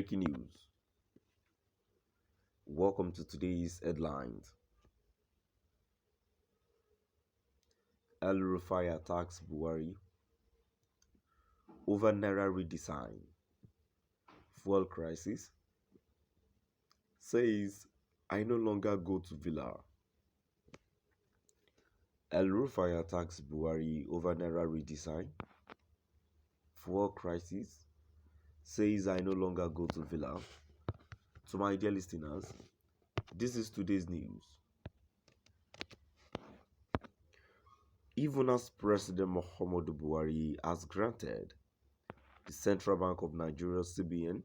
Breaking news. Welcome to today's headlines. El-Rufai attacks Buhari over Naira redesign. Fuel crisis. Says, I no longer go to Villa. El-Rufai attacks Buhari over Naira redesign. Fuel crisis. Says, I no longer go to Villa. To my dear listeners, this is today's news. Even as President Muhammadu Buhari has granted the Central Bank of Nigeria (CBN)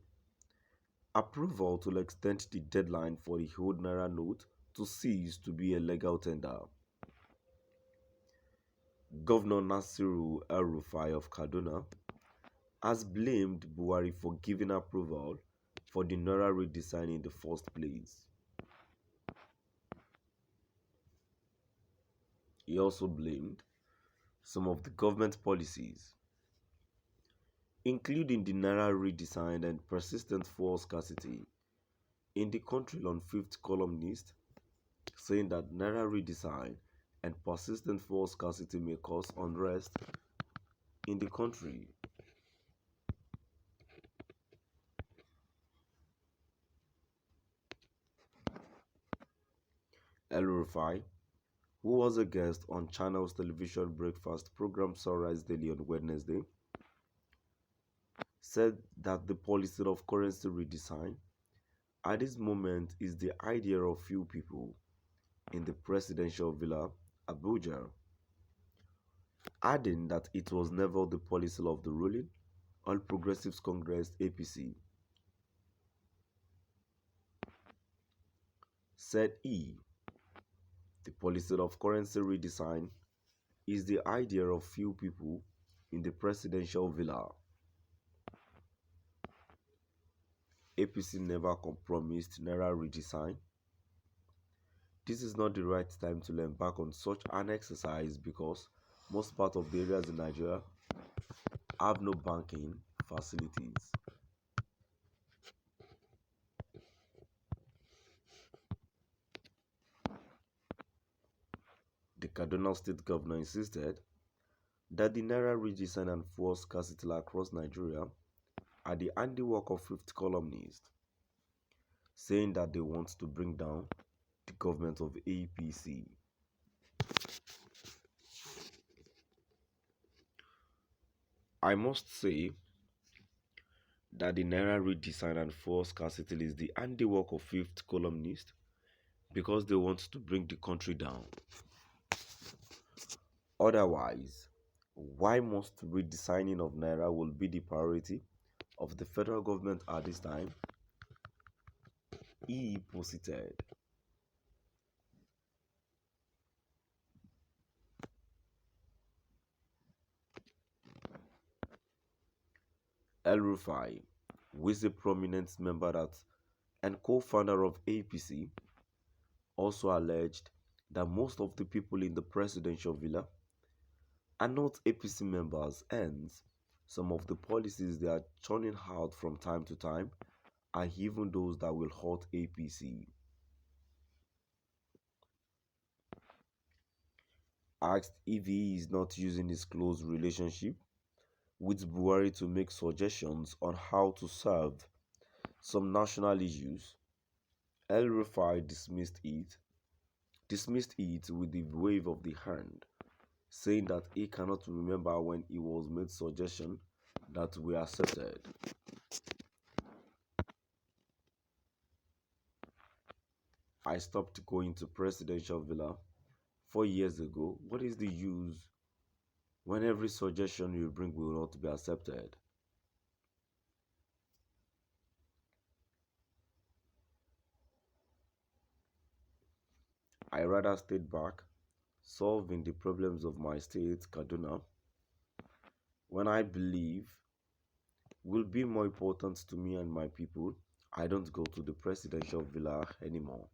approval to extend the deadline for the old Naira note to cease to be a legal tender, Governor Nasiru El-Rufai of Kaduna has blamed Buhari for giving approval for the Naira redesign in the first place. He also blamed some of the government policies, including the Naira redesign and persistent fuel scarcity in the country, on fifth columnist, saying that Naira redesign and persistent fuel scarcity may cause unrest in the country. El-Rufai, who was a guest on Channel's television breakfast program Sunrise Daily on Wednesday, said that the policy of currency redesign at this moment is the idea of few people in the presidential villa, Abuja, adding that it was never the policy of the ruling All Progressives Congress (APC). Said he, the policy of currency redesign is the idea of few people in the presidential villa. APC never compromised Naira redesign. This is not the right time to embark on such an exercise because most part of the areas in Nigeria have no banking facilities. The Kaduna State Governor insisted that the Naira redesign and fuel scarcity across Nigeria are the handiwork of fifth columnists, saying that they want to bring down the government of APC. I must say that the Naira redesign and fuel scarcity is the handiwork of fifth columnists because they want to bring the country down. Otherwise, why must redesigning of Naira will be the priority of the federal government at this time? He posited. El-Rufai, who is a prominent member and co-founder of APC, also alleged that most of the people in the presidential villa are not APC members, and some of the policies they are churning out from time to time are even those that will hurt APC. Asked if he is not using his close relationship with Buhari to make suggestions on how to solve some national issues, El-Rufai dismissed it with the wave of the hand, saying that he cannot remember when he was made suggestions that were accepted. I stopped going to presidential villa 4 years ago. What is the use when every suggestion you bring will not be accepted? I rather stayed back, solving the problems of my state, Kaduna, when I believe will be more important to me and my people. I don't go to the presidential villa anymore.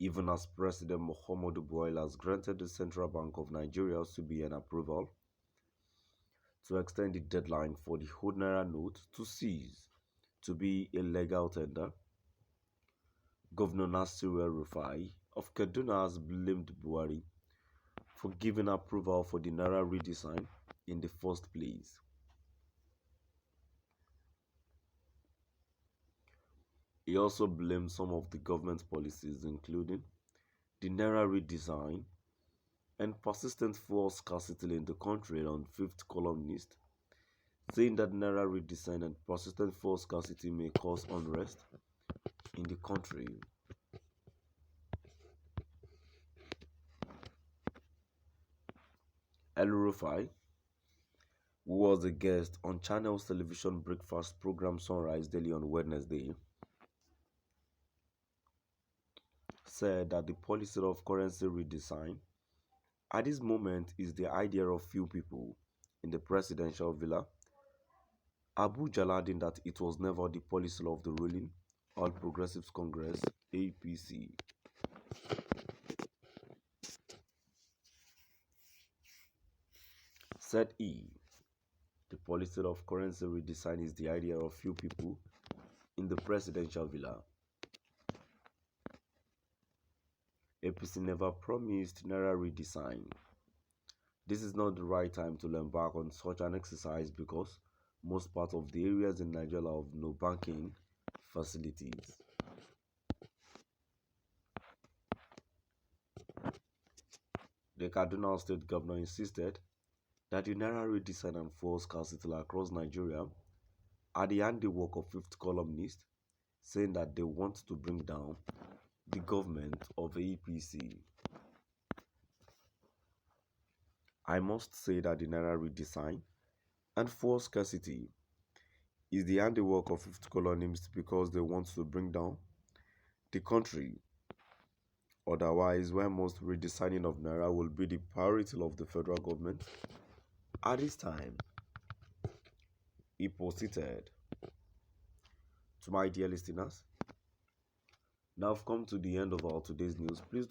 even as President Muhammadu Buhari has granted the Central Bank of Nigeria CBN approval to extend the deadline for the old Naira note to cease to be a legal tender. Governor Nasir El-Rufai of Kaduna has blamed Buhari for giving approval for the Naira redesign in the first place. He also blamed some of the government's policies, including the Naira redesign and persistent fuel scarcity in the country, on fifth columnist, saying that Naira redesign and persistent fuel scarcity may cause unrest in the country. El-Rufai, who was a guest on Channel's television breakfast program Sunrise Daily on Wednesday, said that the policy of currency redesign at this moment is the idea of few people in the presidential villa, Abuja, adding that it was never the policy of the ruling All Progressives Congress (APC). Said he, the policy of currency redesign is the idea of few people in the presidential villa. APC never promised Naira redesign. This is not the right time to embark on such an exercise because most parts of the areas in Nigeria have no banking facilities. The Kaduna State Governor insisted that the Naira redesign and fuel scarcity across Nigeria are the handiwork of fifth columnist, saying that they want to bring down the government of APC. I must say that the Naira redesign and fuel scarcity is the handiwork of fifth columnists because they want to bring down the country. Otherwise, when most redesigning of Naira will be the priority of the federal government at this time, he proceeded. To my dear listeners, now I've come to the end of our today's news. Please